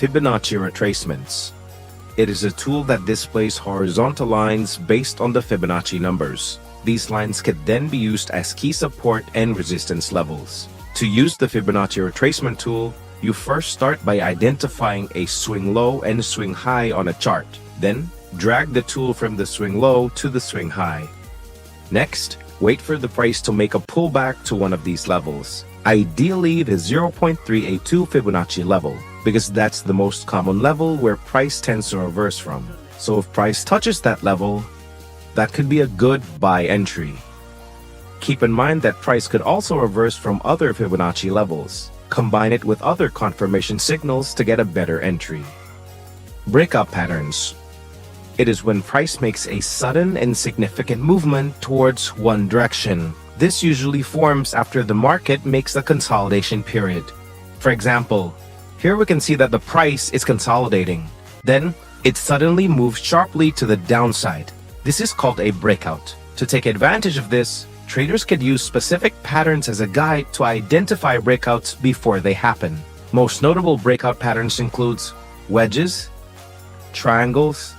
Fibonacci retracements. It is a tool that displays horizontal lines based on the Fibonacci numbers. These lines could then be used as key support and resistance levels. To use the Fibonacci retracement tool, you first start by identifying a swing low and swing high on a chart. Then, drag the tool from the swing low to the swing high. Next, wait for the price to make a pullback to one of these levels, ideally the 0.382 Fibonacci level, because that's the most common level where price tends to reverse from. So if price touches that level, that could be a good buy entry. Keep in mind that price could also reverse from other Fibonacci levels. Combine it with other confirmation signals to get a better entry. Breakout patterns. It is when price makes a sudden and significant movement towards one direction. This usually forms after the market makes a consolidation period. For example, here we can see that the price is consolidating. Then, it suddenly moves sharply to the downside. This is called a breakout. To take advantage of this, traders could use specific patterns as a guide to identify breakouts before they happen. Most notable breakout patterns includes wedges, triangles,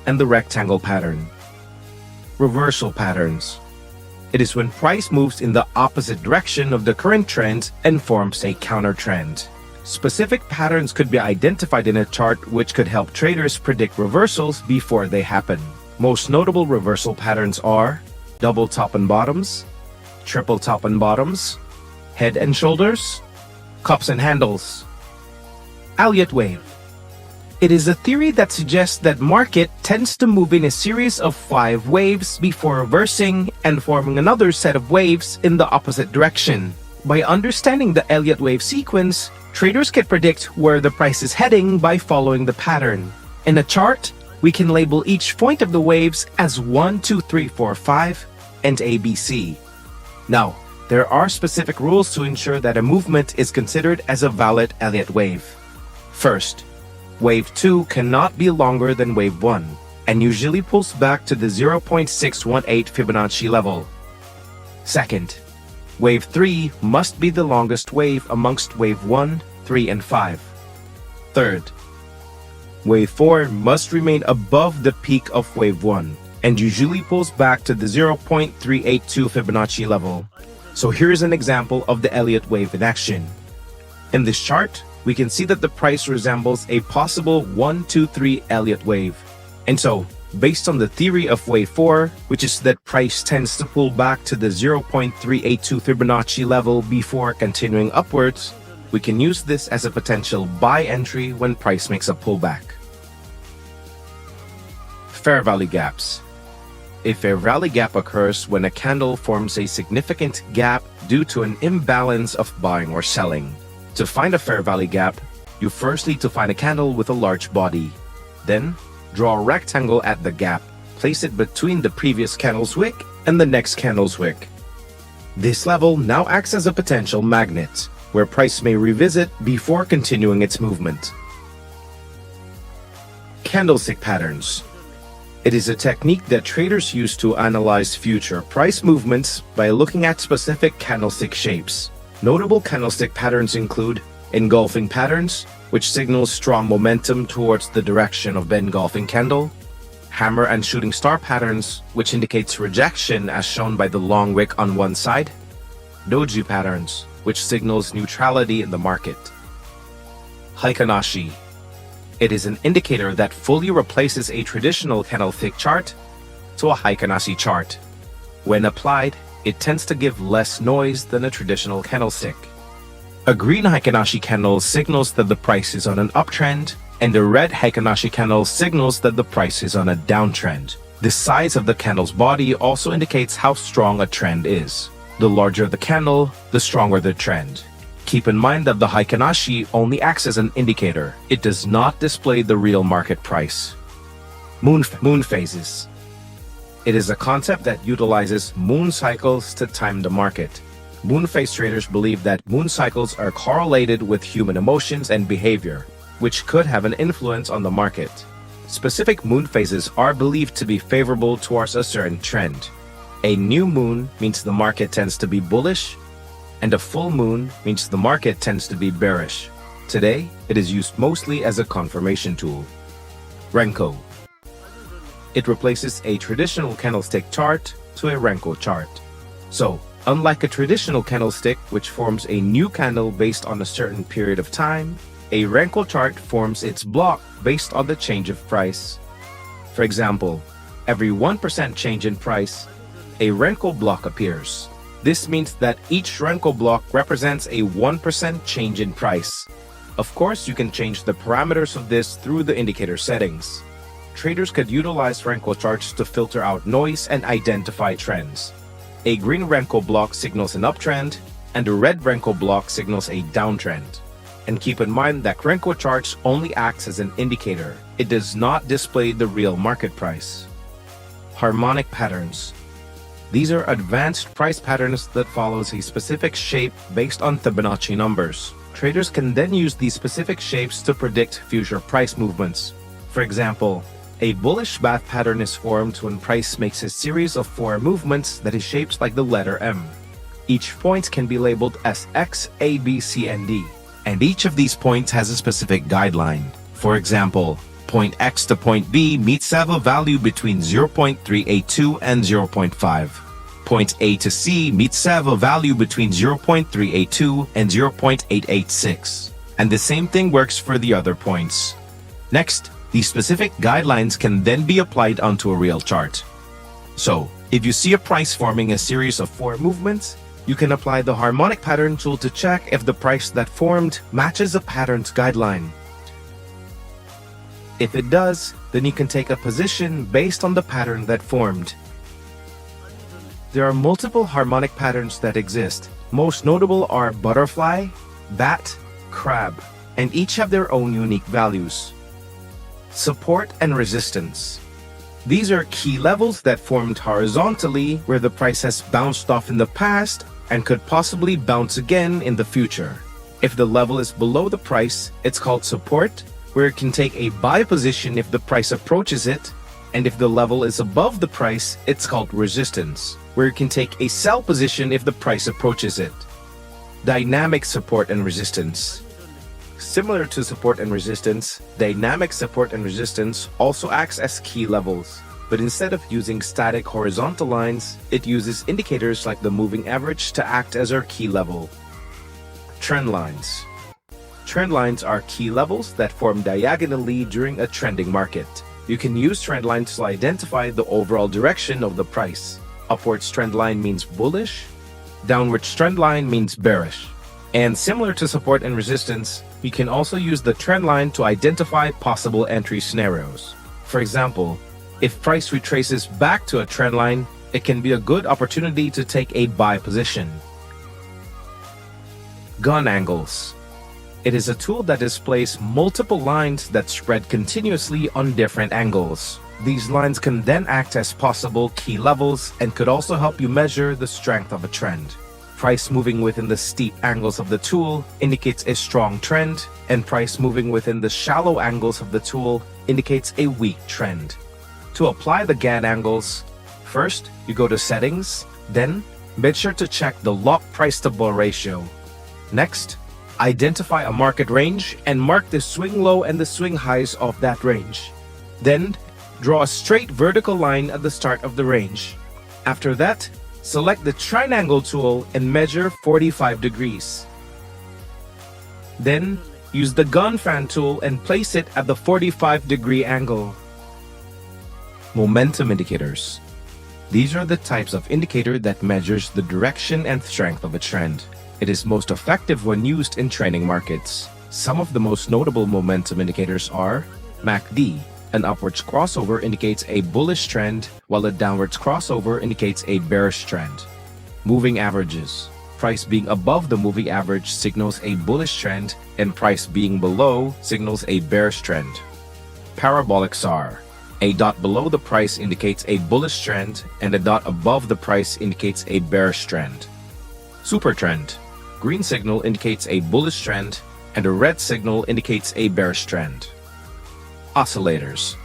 and the rectangle pattern. Reversal patterns. It is when price moves in the opposite direction of the current trend and forms a counter trend. Specific patterns could be identified in a chart, which could help traders predict reversals before they happen. Most notable reversal patterns are double top and bottoms, triple top and bottoms, head and shoulders, cups and handles. Elliott wave. It is a theory that suggests that market tends to move in a series of 5 waves before reversing and forming another set of waves in the opposite direction. By understanding the Elliott wave sequence, traders can predict where the price is heading by following the pattern. In a chart, we can label each point of the waves as 1, 2, 3, 4, 5 and ABC. Now, there are specific rules to ensure that a movement is considered as a valid Elliott wave. First, wave 2 cannot be longer than wave 1 and usually pulls back to the 0.618 Fibonacci level. Second, wave 3 must be the longest wave amongst wave 1, 3, and 5. Third, wave 4 must remain above the peak of wave 1 and usually pulls back to the 0.382 Fibonacci level. So here's an example of the Elliott wave in action. In this chart, we can see that the price resembles a possible 1, 2, 3 Elliott wave. And so, based on the theory of wave 4, which is that price tends to pull back to the 0.382 Fibonacci level before continuing upwards, we can use this as a potential buy entry when price makes a pullback. Fair value gaps. A fair value gap occurs when a candle forms a significant gap due to an imbalance of buying or selling. To find a fair value gap, you first need to find a candle with a large body. Then, draw a rectangle at the gap. Place it between the previous candle's wick and the next candle's wick. This level now acts as a potential magnet, where price may revisit before continuing its movement. Candlestick patterns. It is a technique that traders use to analyze future price movements by looking at specific candlestick shapes. Notable candlestick patterns include engulfing patterns, which signals strong momentum towards the direction of the engulfing candle, hammer and shooting star patterns, which indicates rejection as shown by the long wick on one side, doji patterns, which signals neutrality in the market. Heikinashi. It is an indicator that fully replaces a traditional candlestick chart to a Heikinashi chart. When applied, it tends to give less noise than a traditional candlestick. A green Heikinashi candle signals that the price is on an uptrend, and a red Heikinashi candle signals that the price is on a downtrend. The size of the candle's body also indicates how strong a trend is. The larger the candle, the stronger the trend. Keep in mind that the Heikinashi only acts as an indicator. It does not display the real market price. Moon phases. It is a concept that utilizes moon cycles to time the market. Moon phase traders believe that moon cycles are correlated with human emotions and behavior, which could have an influence on the market. Specific moon phases are believed to be favorable towards a certain trend. A new moon means the market tends to be bullish, and a full moon means the market tends to be bearish. Today, it is used mostly as a confirmation tool. Renko. It replaces a traditional candlestick chart to a Renko chart. So, unlike a traditional candlestick which forms a new candle based on a certain period of time, a Renko chart forms its block based on the change of price. For example, every 1% change in price, a Renko block appears. This means that each Renko block represents a 1% change in price. Of course, you can change the parameters of this through the indicator settings. Traders could utilize Renko charts to filter out noise and identify trends. A green Renko block signals an uptrend, and a red Renko block signals a downtrend. And keep in mind that Renko charts only acts as an indicator. It does not display the real market price. Harmonic patterns. These are advanced price patterns that follows a specific shape based on Fibonacci numbers. Traders can then use these specific shapes to predict future price movements. For example, a bullish bath pattern is formed when price makes a series of 4 movements that is shaped like the letter M. Each point can be labeled as X, A, B, C, and D. And each of these points has a specific guideline. For example, point X to point B meets have a value between 0.382 and 0.5. Point A to C meets have a value between 0.382 and 0.886. And the same thing works for the other points. Next, these specific guidelines can then be applied onto a real chart. So, if you see a price forming a series of 4 movements, you can apply the harmonic pattern tool to check if the price that formed matches a pattern's guideline. If it does, then you can take a position based on the pattern that formed. There are multiple harmonic patterns that exist. Most notable are butterfly, bat, crab, and each have their own unique values. Support and resistance. These are key levels that formed horizontally where the price has bounced off in the past and could possibly bounce again in the future. If the level is below the price, it's called support, where it can take a buy position if the price approaches it, and if the level is above the price, it's called resistance, where it can take a sell position if the price approaches it. Dynamic support and resistance. Similar to support and resistance, dynamic support and resistance also acts as key levels. But instead of using static horizontal lines, it uses indicators like the moving average to act as our key level. Trend lines. Trend lines are key levels that form diagonally during a trending market. You can use trend lines to identify the overall direction of the price. Upwards trend line means bullish, downwards trend line means bearish. And similar to support and resistance, we can also use the trend line to identify possible entry scenarios. For example, if price retraces back to a trend line, it can be a good opportunity to take a buy position. Gun angles. It is a tool that displays multiple lines that spread continuously on different angles. These lines can then act as possible key levels and could also help you measure the strength of a trend. Price moving within the steep angles of the tool indicates a strong trend, and price moving within the shallow angles of the tool indicates a weak trend. To apply the GAN angles, first you go to Settings, then make sure to check the Lock Price to Bar ratio. Next, identify a market range and mark the swing low and the swing highs of that range. Then, draw a straight vertical line at the start of the range. After that, select the Triangle tool and measure 45 degrees. Then, use the Gun Fan tool and place it at the 45-degree angle. Momentum indicators. These are the types of indicator that measures the direction and strength of a trend. It is most effective when used in trending markets. Some of the most notable momentum indicators are MACD. An upwards crossover indicates a bullish trend, while a downwards crossover indicates a bearish trend. Moving averages. Price being above the moving average signals a bullish trend, and price being below signals a bearish trend. Parabolic SAR. A dot below the price indicates a bullish trend, and a dot above the price indicates a bearish trend. Super trend. Green signal indicates a bullish trend, and a red signal indicates a bearish trend. Oscillators.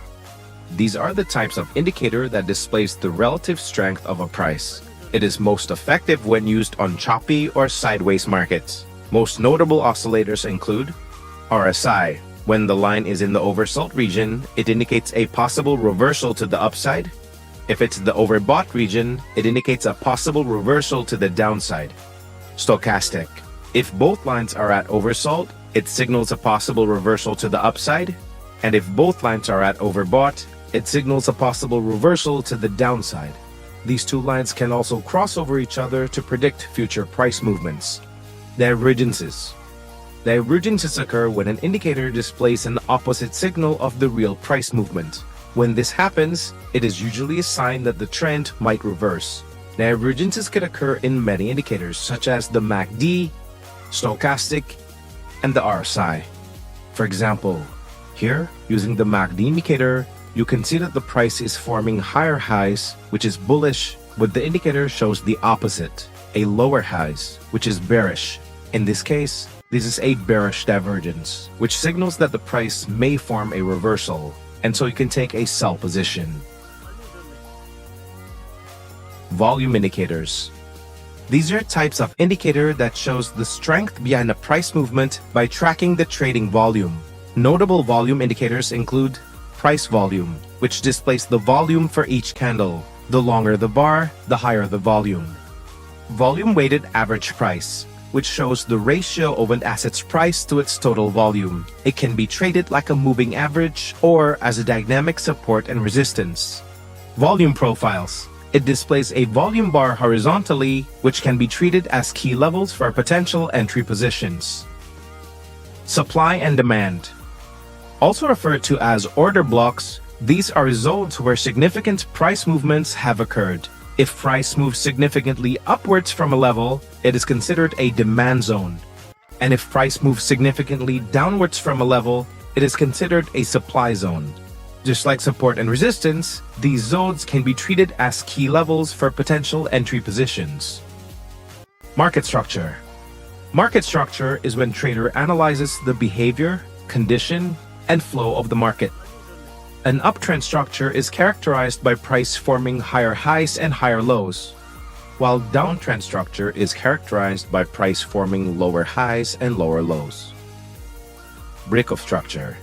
These are the types of indicator that displays the relative strength of a price. It is most effective when used on choppy or sideways markets. Most notable oscillators include RSI. When the line is in the oversold region, it indicates a possible reversal to the upside. If it's the overbought region, it indicates a possible reversal to the downside. Stochastic. If both lines are at oversold, it signals a possible reversal to the upside. And if both lines are at overbought, it signals a possible reversal to the downside. These two lines can also cross over each other to predict future price movements. Divergences. Divergences occur when an indicator displays an opposite signal of the real price movement. When this happens, it is usually a sign that the trend might reverse. Divergences could occur in many indicators such as the MACD, stochastic, and the RSI. For example, here, using the MACD indicator, you can see that the price is forming higher highs, which is bullish, but the indicator shows the opposite, a lower highs, which is bearish. In this case, this is a bearish divergence, which signals that the price may form a reversal, and so you can take a sell position. Volume indicators. These are types of indicator that shows the strength behind a price movement by tracking the trading volume. Notable volume indicators include price volume, which displays the volume for each candle. The longer the bar, the higher the volume. Volume-weighted average price, which shows the ratio of an asset's price to its total volume. It can be traded like a moving average or as a dynamic support and resistance. Volume profiles. It displays a volume bar horizontally, which can be treated as key levels for potential entry positions. Supply and demand. Also referred to as order blocks, these are zones where significant price movements have occurred. If price moves significantly upwards from a level, it is considered a demand zone. And if price moves significantly downwards from a level, it is considered a supply zone. Just like support and resistance, these zones can be treated as key levels for potential entry positions. Market structure. Market structure is when trader analyzes the behavior, condition, and flow of the market. An uptrend structure is characterized by price forming higher highs and higher lows, while downtrend structure is characterized by price forming lower highs and lower lows. Break-off structure.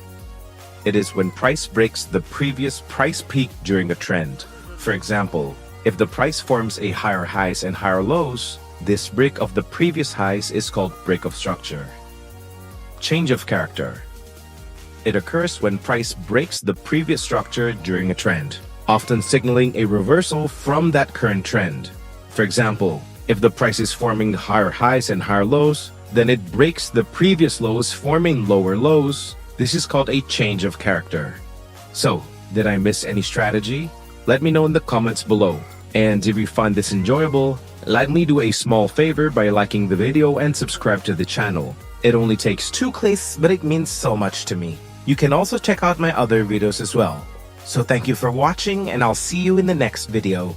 It is when price breaks the previous price peak during a trend. For example, if the price forms a higher highs and higher lows, this break of the previous highs is called break-off structure. Change of character. It occurs when price breaks the previous structure during a trend, often signaling a reversal from that current trend. For example, if the price is forming higher highs and higher lows, then it breaks the previous lows, forming lower lows. This is called a change of character. So, did I miss any strategy? Let me know in the comments below. And if you find this enjoyable, let me do a small favor by liking the video and subscribe to the channel. It only takes 2 clicks, but it means so much to me. You can also check out my other videos as well. So thank you for watching, and I'll see you in the next video.